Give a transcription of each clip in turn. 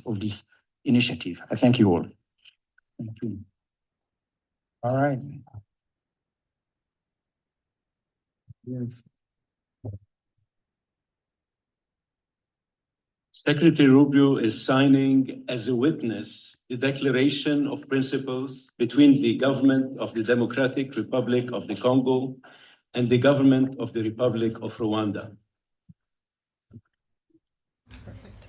of this initiative. I thank you all. Thank you. All right. Yes. Secretary Rubio is signing as a witness the Declaration of Principles between the government of the Democratic Republic of the Congo and the government of the Republic of Rwanda. Perfect.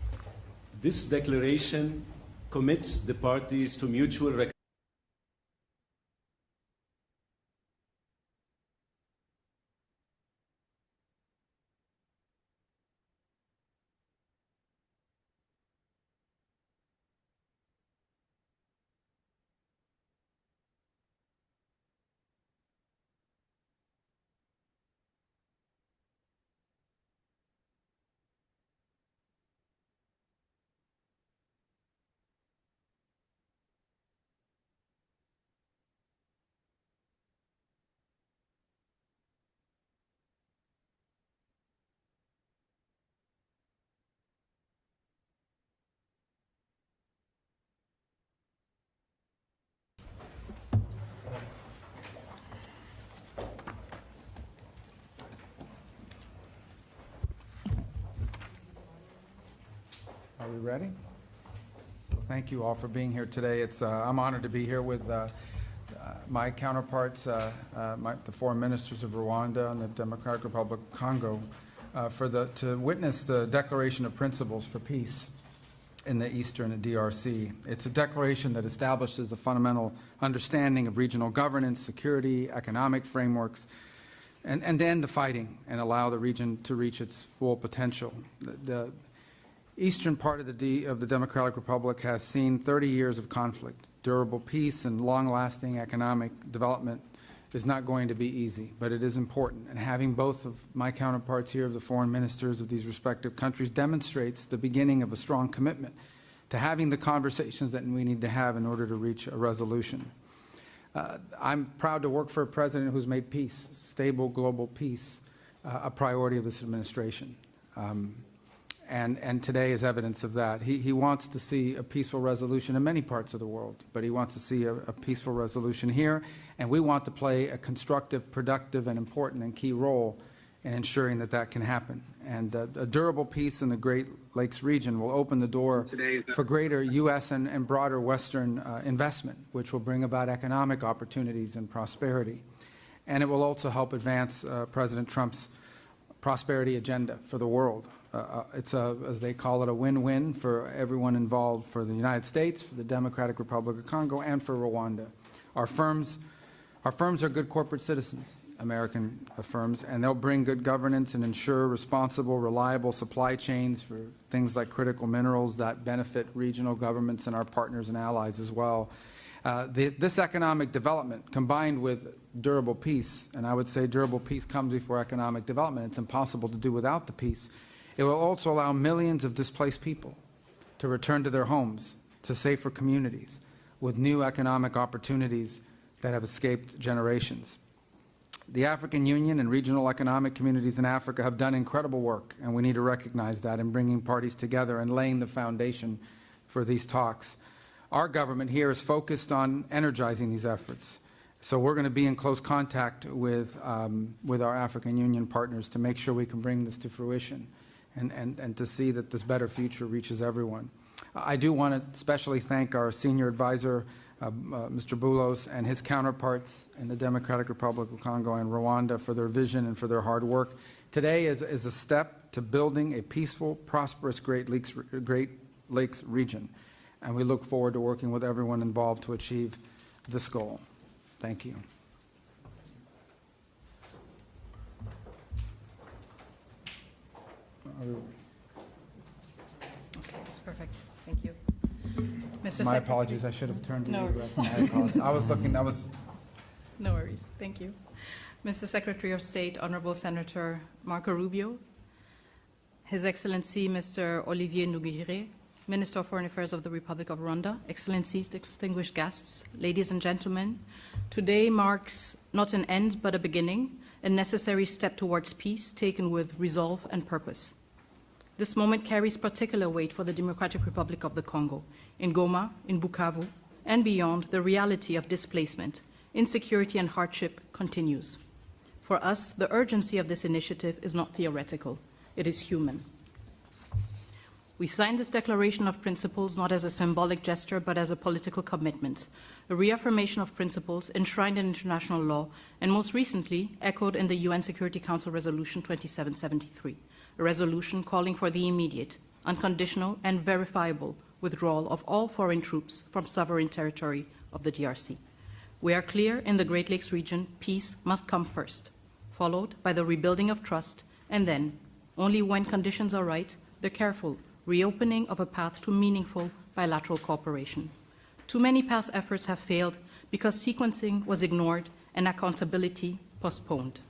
This declaration commits the parties to mutual recognition Are we ready? Well, thank you all for being here today. I'm honored to be here with my counterparts, the foreign ministers of Rwanda and the Democratic Republic of Congo, to witness the Declaration of Principles for Peace in the Eastern DRC. It's a declaration that establishes a fundamental understanding of regional governance, security, economic frameworks, and to end the fighting and allow the region to reach its full potential. The eastern part of the Democratic Republic has seen 30 years of conflict. Durable peace and long-lasting economic development is not going to be easy, but it is important. And having both of my counterparts here, of the foreign ministers of these respective countries, demonstrates the beginning of a strong commitment to having the conversations that we need to have in order to reach a resolution. I'm proud to work for a president who's made peace, stable global peace, a priority of this administration. And today is evidence of that. He wants to see a peaceful resolution in many parts of the world, but he wants to see a peaceful resolution here, and we want to play a constructive, productive, and important and key role in ensuring that that can happen. And a durable peace in the Great Lakes region will open the door for greater U.S. and broader Western investment, which will bring about economic opportunities and prosperity. And it will also help advance President Trump's prosperity agenda for the world. It's as they call it, a win-win for everyone involved, for the United States, for the Democratic Republic of Congo, and for Rwanda. Our firms are good corporate citizens, American firms, and they'll bring good governance and ensure responsible, reliable supply chains for things like critical minerals that benefit regional governments and our partners and allies as well. This economic development, combined with durable peace, and I would say durable peace comes before economic development. It's impossible to do without the peace. It will also allow millions of displaced people to return to their homes, to safer communities, with new economic opportunities that have escaped generations. The African Union and regional economic communities in Africa have done incredible work, and we need to recognize that in bringing parties together and laying the foundation for these talks. Our government here is focused on energizing these efforts. So we're going to be in close contact with our African Union partners to make sure we can bring this to fruition and to see that this better future reaches everyone. I do want to especially thank our senior advisor, Mr. Boulos, and his counterparts in the Democratic Republic of Congo and Rwanda for their vision and for their hard work. Today is a step to building a peaceful, prosperous Great Lakes region, and we look forward to working with everyone involved to achieve this goal. Thank you. Okay, perfect. Thank you. Mr. My apologies. I should have turned to No. you. I apologize. I was looking. No worries. Thank you. Mr. Secretary of State, Honorable Senator Marco Rubio, His Excellency Mr. Olivier Nduhungirehe, Minister of Foreign Affairs of the Republic of Rwanda, Excellencies, distinguished guests, ladies and gentlemen, today marks not an end but a beginning, a necessary step towards peace taken with resolve and purpose. This moment carries particular weight for the Democratic Republic of the Congo. In Goma, in Bukavu, and beyond, the reality of displacement, insecurity, and hardship continues. For us, the urgency of this initiative is not theoretical, it is human. We signed this declaration of principles not as a symbolic gesture, but as a political commitment, a reaffirmation of principles enshrined in international law, and most recently echoed in the UN Security Council Resolution 2773, a resolution calling for the immediate, unconditional, and verifiable withdrawal of all foreign troops from sovereign territory of the DRC. We are clear in the Great Lakes region, peace must come first, followed by the rebuilding of trust, and then, only when conditions are right, the careful reopening of a path to meaningful bilateral cooperation. Too many past efforts have failed because sequencing was ignored and accountability postponed.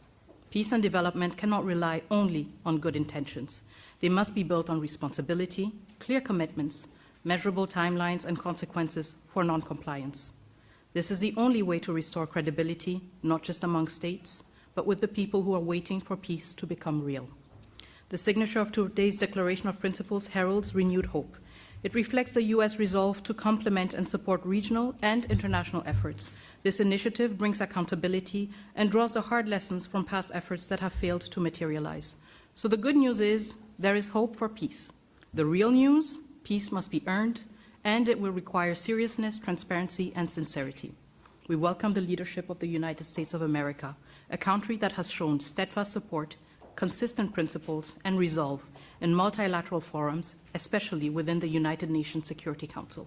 Peace and development cannot rely only on good intentions. They must be built on responsibility, clear commitments, measurable timelines, and consequences for non-compliance. This is the only way to restore credibility, not just among states, but with the people who are waiting for peace to become real. The signature of today's Declaration of Principles heralds renewed hope. It reflects the U.S. resolve to complement and support regional and international efforts. This initiative brings accountability and draws the hard lessons from past efforts that have failed to materialize. So the good news is there is hope for peace. The real news, peace must be earned, and it will require seriousness, transparency, and sincerity. We welcome the leadership of the United States of America, a country that has shown steadfast support, consistent principles, and resolve in multilateral forums, especially within the United Nations Security Council.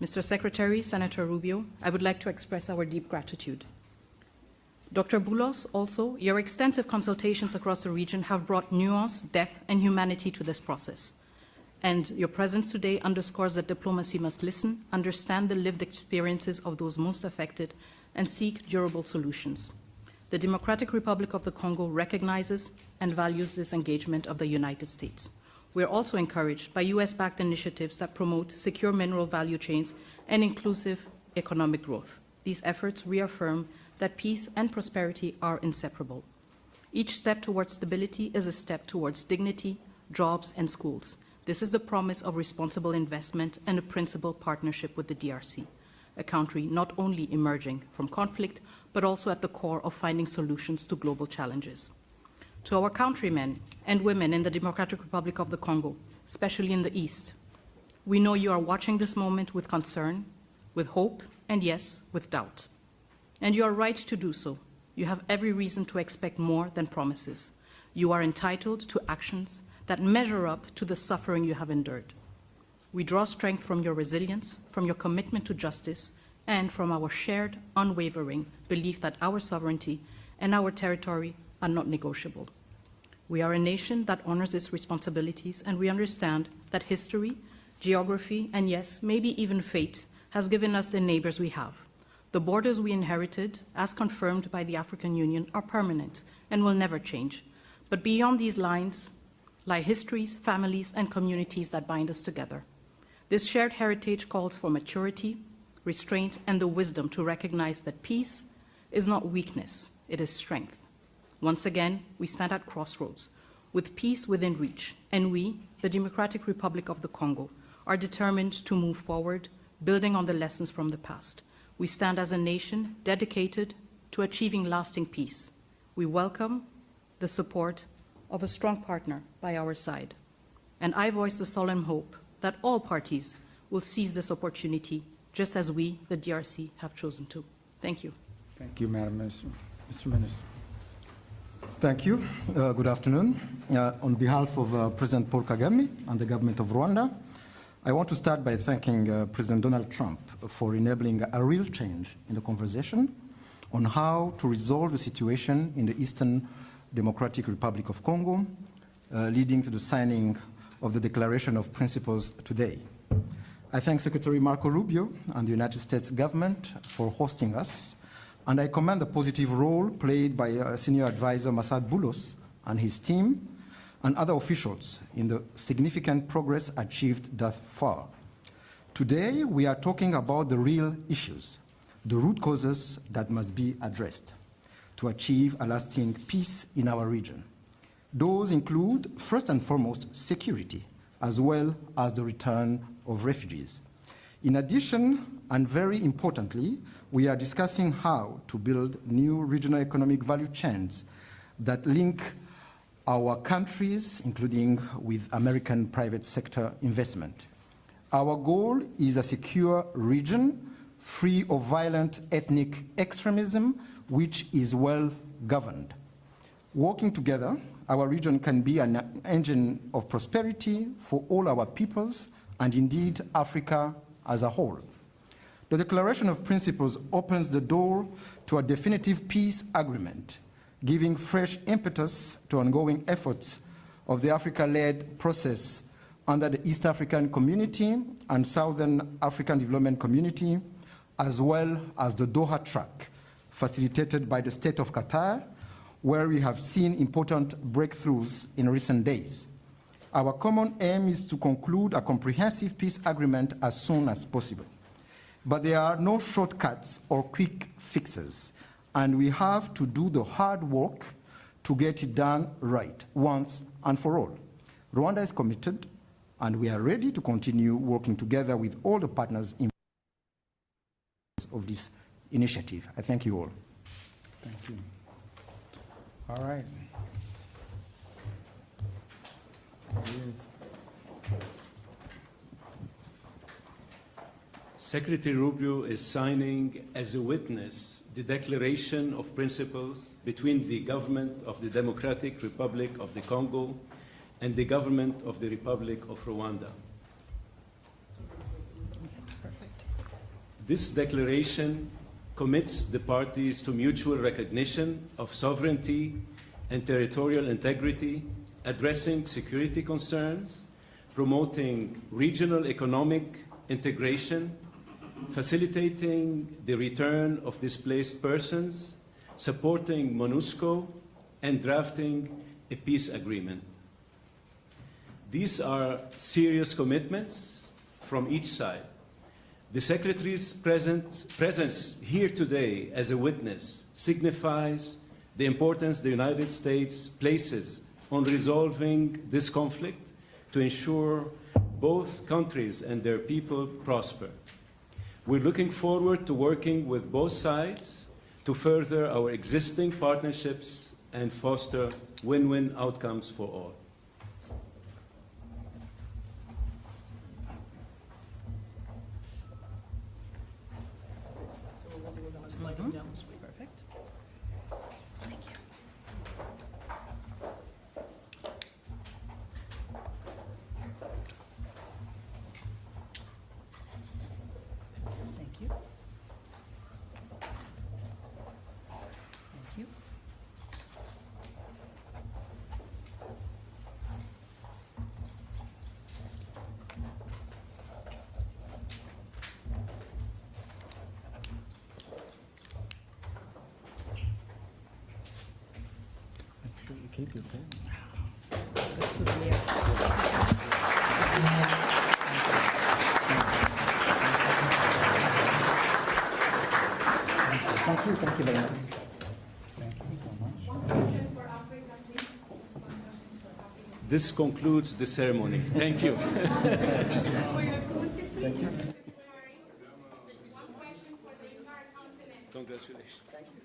Mr. Secretary, Senator Rubio, I would like to express our deep gratitude. Dr. Boulos, also, your extensive consultations across the region have brought nuance, depth, and humanity to this process. And your presence today underscores that diplomacy must listen, understand the lived experiences of those most affected, and seek durable solutions. The Democratic Republic of the Congo recognizes and values this engagement of the United States. We are also encouraged by US-backed initiatives that promote secure mineral value chains and inclusive economic growth. These efforts reaffirm that peace and prosperity are inseparable. Each step towards stability is a step towards dignity, jobs, and schools. This is the promise of responsible investment and a principled partnership with the DRC, a country not only emerging from conflict, but also at the core of finding solutions to global challenges. To our countrymen and women in the Democratic Republic of the Congo, especially in the East, we know you are watching this moment with concern, with hope, and yes, with doubt. And you are right to do so. You have every reason to expect more than promises. You are entitled to actions that measure up to the suffering you have endured. We draw strength from your resilience, from your commitment to justice, and from our shared, unwavering belief that our sovereignty and our territory are not negotiable. We are a nation that honors its responsibilities, and we understand that history, geography, and yes, maybe even fate has given us the neighbors we have. The borders we inherited, as confirmed by the African Union, are permanent and will never change. But beyond these lines lie histories, families, and communities that bind us together. This shared heritage calls for maturity, restraint, and the wisdom to recognize that peace is not weakness, it is strength. Once again, we stand at crossroads, with peace within reach, and we, the Democratic Republic of the Congo, are determined to move forward, building on the lessons from the past. We stand as a nation dedicated to achieving lasting peace. We welcome the support of a strong partner by our side. And I voice the solemn hope that all parties will seize this opportunity, just as we, the DRC, have chosen to. Thank you. Thank you, Madam Minister. Mr. Minister. Thank you. Good afternoon. On behalf of President Paul Kagame and the government of Rwanda, I want to start by thanking President Donald Trump for enabling a real change in the conversation on how to resolve the situation in the Eastern Democratic Republic of Congo, leading to the signing of the Declaration of Principles today. I thank Secretary Marco Rubio and the United States government for hosting us, and I commend the positive role played by Senior Advisor Masad Boulos and his team and other officials in the significant progress achieved thus far. Today, we are talking about the real issues, the root causes that must be addressed to achieve a lasting peace in our region. Those include, first and foremost, security, as well as the return of refugees. In addition, and very importantly, we are discussing how to build new regional economic value chains that link our countries, including with American private sector investment. Our goal is a secure region, free of violent ethnic extremism, which is well governed. Working together, our region can be an engine of prosperity for all our peoples, and indeed Africa as a whole. The Declaration of Principles opens the door to a definitive peace agreement, giving fresh impetus to ongoing efforts of the Africa-led process under the East African Community and Southern African Development Community, as well as the Doha track, facilitated by the State of Qatar, where we have seen important breakthroughs in recent days. Our common aim is to conclude a comprehensive peace agreement as soon as possible. But there are no shortcuts or quick fixes, and we have to do the hard work to get it done right, once and for all. Rwanda is committed, and we are ready to continue working together with all the partners in of this initiative. I thank you all. Thank you. All right. There he is. Secretary Rubio is signing as a witness the Declaration of Principles between the government of the Democratic Republic of the Congo and the government of the Republic of Rwanda. This declaration commits the parties to mutual recognition of sovereignty and territorial integrity, addressing security concerns, promoting regional economic integration, facilitating the return of displaced persons, supporting MONUSCO, and drafting a peace agreement. These are serious commitments from each side. The Secretary's presence here today as a witness signifies the importance the United States places on resolving this conflict to ensure both countries and their people prosper. We're looking forward to working with both sides to further our existing partnerships and foster win-win outcomes for all. Perfect. Thank you. Thank you. Thank you. Make sure you keep your pen. Good souvenir. Thank you very much. Thank you so much. This concludes the ceremony. Thank you. For your excellencies, please. Thank you. One question for the entire continent. Congratulations. Thank you.